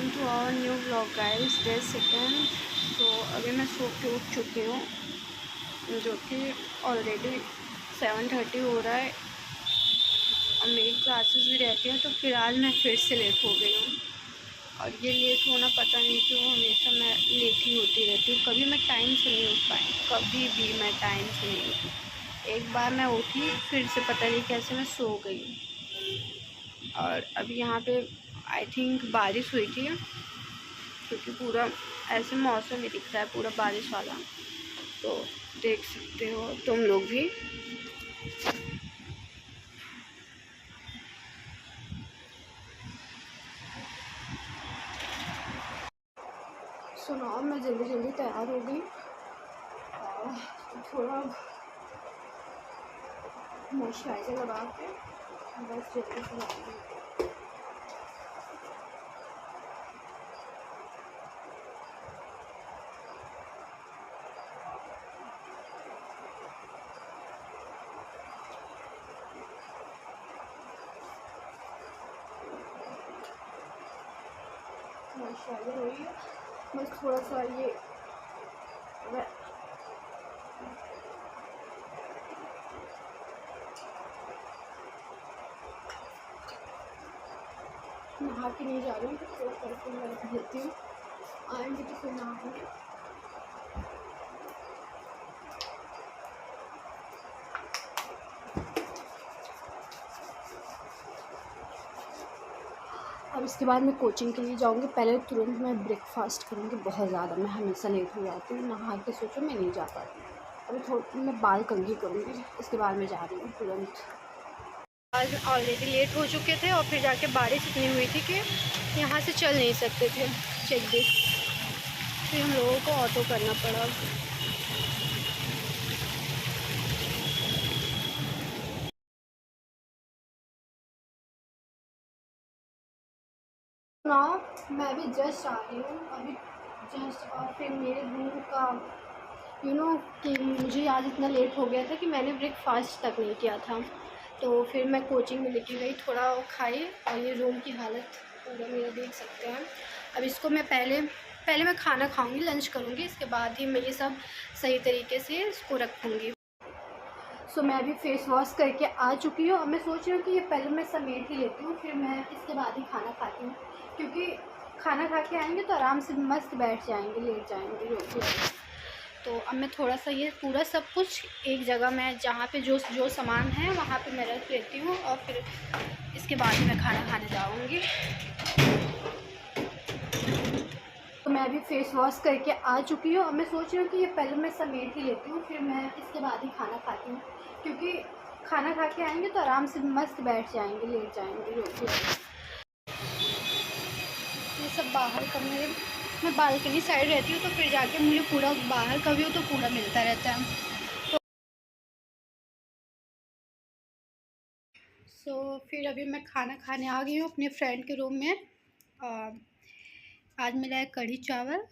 Welcome to our new blog guys day second. तो अभी मैं सो के उठ चुकी हूँ, जो कि ऑलरेडी 7:30 हो रहा है और मेरी क्लासेस भी रहती हैं। तो फिलहाल मैं फिर से लेट हो गई हूँ और ये लेट होना पता नहीं क्यों हमेशा मैं लेट ही होती रहती हूँ। कभी मैं टाइम से नहीं उठ पाई, कभी भी मैं टाइम से नहीं उठी। एक बार मैं उठी फिर से पता नहीं कैसे मैं सो गई। और अभी यहाँ पे आई थिंक बारिश हुई थी, क्योंकि पूरा ऐसे मौसम ही दिख रहा है पूरा बारिश वाला। तो देख सकते हो तुम लोग भी। सुनाओ, मैं जल्दी जल्दी तैयार हो गई और थोड़ा मॉइस्चराइज़र लगा के बस जल्दी से जाऊँगी। मॉइस्चराइज़र हो रही है, बस थोड़ा सा ये नहा के नहीं जा रही हूँ, तो थोड़ा परफ्यूम लगा देती हूँ। आएंगे तो फिर नहाएंगे। अब इसके बाद मैं कोचिंग के लिए जाऊँगी। पहले तुरंत मैं ब्रेकफास्ट करूँगी। बहुत ज़्यादा मैं हमेशा लेट हो जाती हूँ, नहा के सोचो मैं नहीं जा पाती। अभी थोड़ा मैं बाल कंघी करूँगी, इसके बाद मैं जा रही हूँ तुरंत। आज ऑलरेडी लेट हो चुके थे और फिर जाके बारिश इतनी हुई थी कि यहाँ से चल नहीं सकते थे। चेक दिस, फिर हम लोगों को ऑटो करना पड़ा। ना मैं अभी जस्ट आ रही हूँ, अभी जस्ट। और फिर मेरे रूम का कि मुझे आज इतना लेट हो गया था कि मैंने ब्रेकफास्ट तक नहीं किया था। तो फिर मैं कोचिंग में लेके गई, थोड़ा खाई और ये रूम की हालत पूरा मेरा देख सकते हैं। अब इसको मैं पहले मैं खाना खाऊंगी, लंच करूंगी, इसके बाद ही मैं ये सब सही तरीके से इसको रखूंगी। सो मैं अभी फेस वॉश करके आ चुकी हूँ। अब मैं सोच रही हूँ कि ये पहले मैं समेट ही लेती हूँ, फिर मैं इसके बाद ही खाना खाती हूँ, क्योंकि खाना खा के आएंगे तो आराम से मस्त बैठ जाएंगे, लेट जाएंगे जो भी है। तो अब मैं थोड़ा सा ये पूरा सब कुछ एक जगह में, जहाँ पे जो जो सामान है वहाँ पे मैं रख लेती हूँ और फिर इसके बाद ही मैं खाना खाने जाऊँगी। तो मैं अभी फेस वॉश करके आ चुकी हूँ। अब मैं सोच रही हूँ कि ये पहले मैं समेट ही लेती हूँ, फिर मैं इसके बाद ही खाना खाती हूँ, क्योंकि खाना खा के आएंगे तो आराम से मस्त बैठ जाएंगे, लेट जाएंगे जो भी है। ये सब बाहर का मैं बालकनी साइड रहती हूँ, तो फिर जाके मुझे पूरा बाहर का व्यू तो पूरा मिलता रहता है। सो फिर अभी मैं खाना खाने आ गई हूँ अपने फ्रेंड के रूम में। आज मिला है कढ़ी चावल,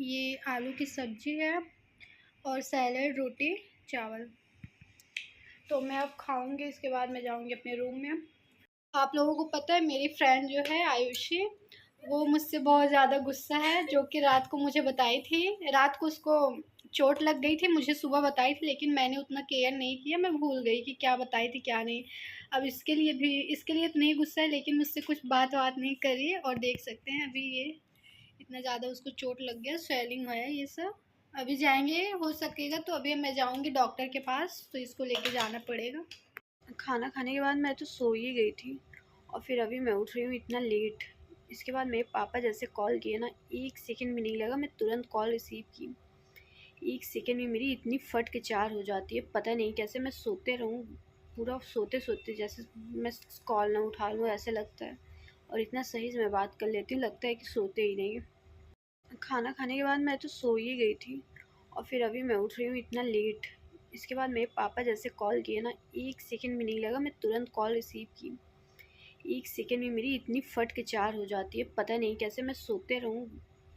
ये आलू की सब्ज़ी है और सैलड, रोटी, चावल। तो मैं अब खाऊंगी, इसके बाद मैं जाऊंगी अपने रूम में। आप लोगों को पता है मेरी फ्रेंड जो है आयुषी, वो मुझसे बहुत ज़्यादा गुस्सा है, जो कि रात को मुझे बताई थी। रात को उसको चोट लग गई थी, मुझे सुबह बताई थी, लेकिन मैंने उतना केयर नहीं किया, मैं भूल गई कि क्या बताई थी क्या नहीं। अब इसके लिए तो नहीं गुस्सा है, लेकिन मुझसे कुछ बात नहीं करी। और देख सकते हैं अभी ये इतना ज़्यादा उसको चोट लग गया, स्वेलिंग है ये सब। अभी जाएंगे, हो सकेगा तो अभी मैं जाऊंगी डॉक्टर के पास, तो इसको लेके जाना पड़ेगा। खाना खाने के बाद मैं तो सो ही गई थी और फिर अभी मैं उठ रही हूँ इतना लेट। इसके बाद मेरे पापा जैसे कॉल किए ना, 1 सेकंड भी नहीं लगा, मैं तुरंत कॉल रिसीव की। 1 सेकंड में मेरी इतनी फट के चार हो जाती है, पता नहीं कैसे मैं सोते रहूँ, पूरा सोते सोते जैसे मैं कॉल ना उठा लूँ ऐसे लगता है। और इतना सही से मैं बात कर लेती हूँ, लगता है कि सोते ही नहीं। खाना खाने के बाद मैं तो सो ही गई थी और फिर अभी मैं उठ रही हूँ इतना लेट। इसके बाद मेरे पापा जैसे कॉल किए ना, 1 सेकंड भी नहीं लगा, मैं तुरंत कॉल रिसीव की। 1 सेकंड में मेरी इतनी फट के चार हो जाती है, पता नहीं कैसे मैं सोते रहूँ,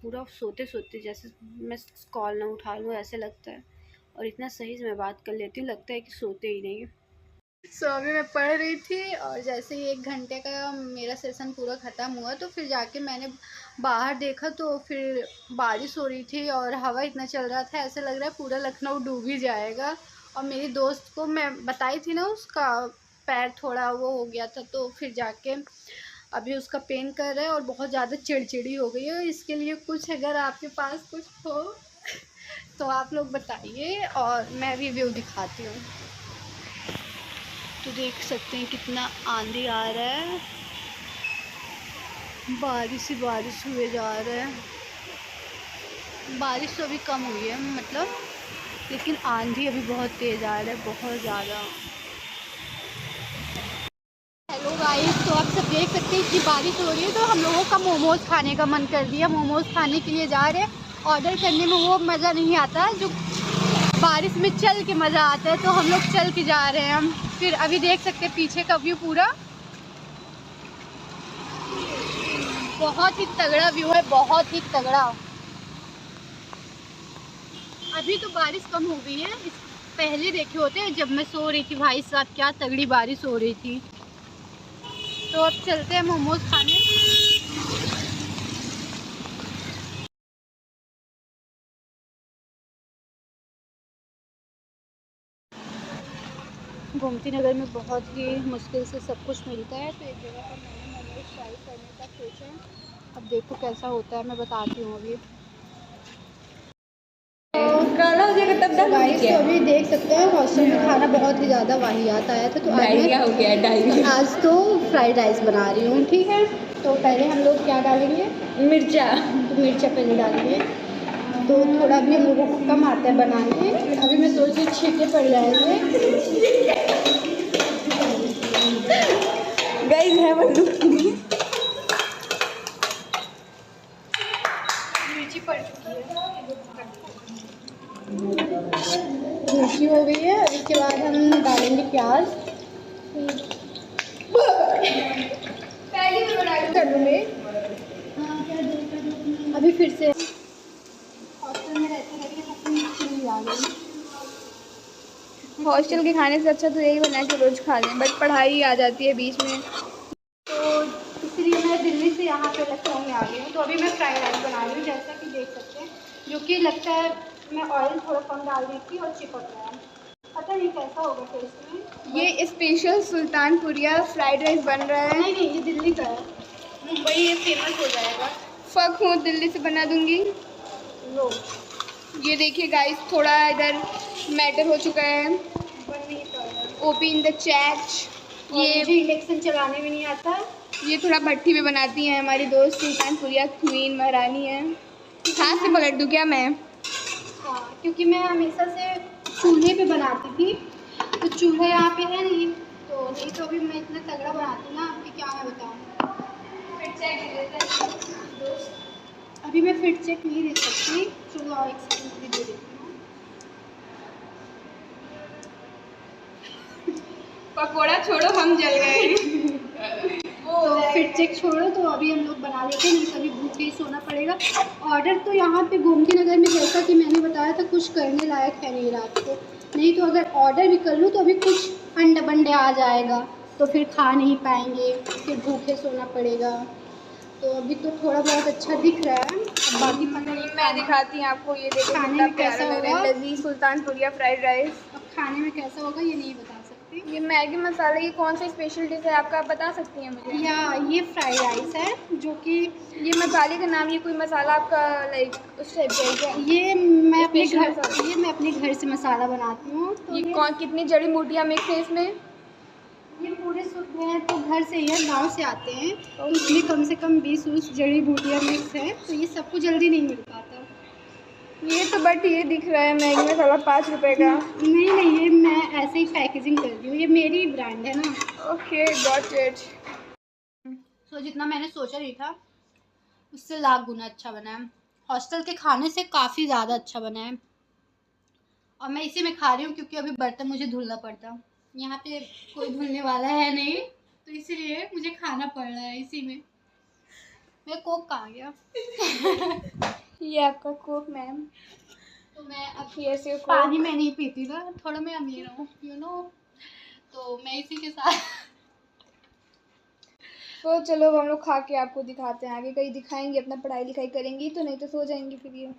पूरा सोते सोते जैसे मैं कॉल ना उठा लूँ ऐसे लगता है। और इतना सही से मैं बात कर लेती हूँ, लगता है कि सोते ही नहीं। अभी मैं पढ़ रही थी और जैसे ही 1 घंटे का मेरा सेशन पूरा ख़त्म हुआ तो फिर जाके मैंने बाहर देखा तो फिर बारिश हो रही थी और हवा इतना चल रहा था, ऐसे लग रहा है पूरा लखनऊ डूब ही जाएगा। और मेरी दोस्त को मैं बताई थी ना, उसका पैर थोड़ा वो हो गया था, तो फिर जाके अभी उसका पेन कर रहा है और बहुत ज़्यादा चिड़चिड़ी हो गई है। इसके लिए कुछ अगर आपके पास कुछ हो तो आप लोग बताइए और मैं रिव्यू दिखाती हूँ। तो देख सकते हैं कितना आंधी आ रहा है, बारिश ही बारिश हुए जा रहा है। बारिश तो अभी कम हुई है मतलब, लेकिन आंधी अभी बहुत तेज़ आ रहा है, बहुत ज़्यादा। हेलो गाइस, तो आप सब देख सकते हैं कि बारिश हो रही है तो हम लोगों का मोमोज़ खाने का मन कर दिया। मोमोज़ खाने के लिए जा रहे हैं। ऑर्डर करने में वो मज़ा नहीं आता जो बारिश में चल के मज़ा आता है, तो हम लोग चल के जा रहे हैं हम। फिर अभी देख सकते हैं पीछे का व्यू, पूरा बहुत ही तगड़ा व्यू है, बहुत ही तगड़ा। अभी तो बारिश कम हो गई है, इस पहले देखे होते जब मैं सो रही थी भाई साहब, क्या तगड़ी बारिश हो रही थी। तो अब चलते हैं मोमोज खाने। गोमती नगर में बहुत ही मुश्किल से सब कुछ मिलता है, तो एक जगह पर मैंने मोमोज ट्राई करने का सोचा है। अब देखो कैसा होता है, मैं बताती हूँ अभी। तो गाइस, तो अभी देख सकते हैं हॉस्टल में खाना बहुत ही ज़्यादा वाहियात आया था, तो आज तो फ्राइड राइस बना रही हूँ, ठीक है। तो पहले हम लोग क्या डालेंगे, मिर्चा। तो मिर्चा पहले डालेंगे, तो थोड़ा भी हम लोगों को कम आता है बनाने। अभी मैं सोच रही छींटे पड़ जाएंगे। गाइस है मिर्ची पड़ चुकी है, मिर्ची हो गई है। इसके बाद हम डालेंगे प्याज। पहले भी बनाई कर दूँगी। अभी फिर से हॉस्टल में रहते आ गई। हॉस्टल के खाने से अच्छा तो यही बना के रोज़ खा लें, बट पढ़ाई आ जाती है बीच में, तो इसलिए मैं दिल्ली से यहाँ पे लखनऊ में आ गई हूँ। तो अभी मैं फ्राइड राइस बना रही हूँ, जैसा कि देख सकते हैं, जो कि लगता है मैं ऑयल थोड़ा कम डाल दी थी और चिपक रहा है, पता नहीं कैसा होगा टेस्ट में। ये स्पेशल सुल्तानपुरिया फ्राइड राइस बन रहा है। नहीं, ये दिल्ली का है, मुंबई ये फेमस हो जाएगा। फक हूँ, दिल्ली से बना दूँगी। लो ये देखिए गाइस, थोड़ा इधर मैटर हो चुका है। OP in the chat. ये इलेक्शन चलाने में नहीं आता। ये थोड़ा भट्टी में बनाती हैं हमारी दोस्त सुल्तानपुरिया क्वीन महारानी है। हाथ से पलट दूँ क्या मैं? हाँ, क्योंकि मैं हमेशा से चूल्हे पे बनाती थी, तो चूल्हा यहाँ पे है नहीं, तो नहीं तो अभी मैं इतना तगड़ा बनाती ना कि क्या मैं बताऊँ। फिर चेक दे देते हैं दोस्त। अभी मैं फिर चेक नहीं दे सकती, चलो एक सेकंड भी दे देती हूँ। पकोड़ा छोड़ो, हम जल गए। तो फिर चेक छोड़ो, तो अभी हम लोग बना लेते हैं, नहीं तो अभी भूखे ही सोना पड़ेगा। ऑर्डर तो यहाँ पे गोमती नगर में, जैसा कि मैंने बताया था, कुछ करने लायक है नहीं रात को, नहीं तो अगर ऑर्डर भी कर लूँ तो अभी कुछ अंडे बंडे आ जाएगा, तो फिर खा नहीं पाएंगे, फिर भूखे सोना पड़ेगा। तो अभी तो थोड़ा बहुत अच्छा दिख रहा है, अब बाकी पता नहीं। मैं दिखाती हूँ आपको, ये देखो खाने में कैसा होगा। लजीज सुल्तानपुरिया फ्राइड राइस अब खाने में कैसा होगा ये नहीं बता सकती। ये मैगी मसाला, ये कौन सा स्पेशल डिश है आपका, आप बता सकती हैं मुझे? या ये फ्राइड राइस है, जो कि ये मसाले का नाम, ये कोई मसाला आपका लाइक उस टाइप का है? ये मैं अपने घर से मसाला बनाती हूँ। तो ये कौन, कितनी जड़ी बूटियाँ मिक्स है इसमें? ये पूरे शुद्ध हैं, तो घर से ही है, गाँव से आते हैं, तो इसमें कम से कम 20 जड़ी बूटियाँ मिक्स है, तो ये सबको जल्दी नहीं मिल पाता। ये तो बट ये दिख रहा है मैगी मसाला 5 रुपये का। नहीं, ये मैं ऐसे ही पैकेजिंग कर दी हूँ, ये मेरी ब्रांड है ना। Okay, got it. तो जितना मैंने सोचा नहीं था उससे लाख गुना अच्छा बना है, हॉस्टल के खाने से काफ़ी ज़्यादा अच्छा बना है। और मैं इसी में खा रही हूँ क्योंकि अभी बर्तन मुझे धुलना पड़ता, यहाँ पे कोई धुलने वाला है नहीं, तो इसलिए मुझे खाना पड़ रहा है इसी में। मेरा कोक कहाँ गया? ये आपका कोक मैम। तो मैं अब फिर से पानी मैं नहीं पीती ना, थोड़ा मैं अमीर हूँ, यू नो। तो मैं इसी के साथ तो चलो अब हम लोग खा के आपको दिखाते हैं, आगे कहीं दिखाएंगे, अपना पढ़ाई लिखाई करेंगी तो, नहीं तो सो जाएंगी फिर ये।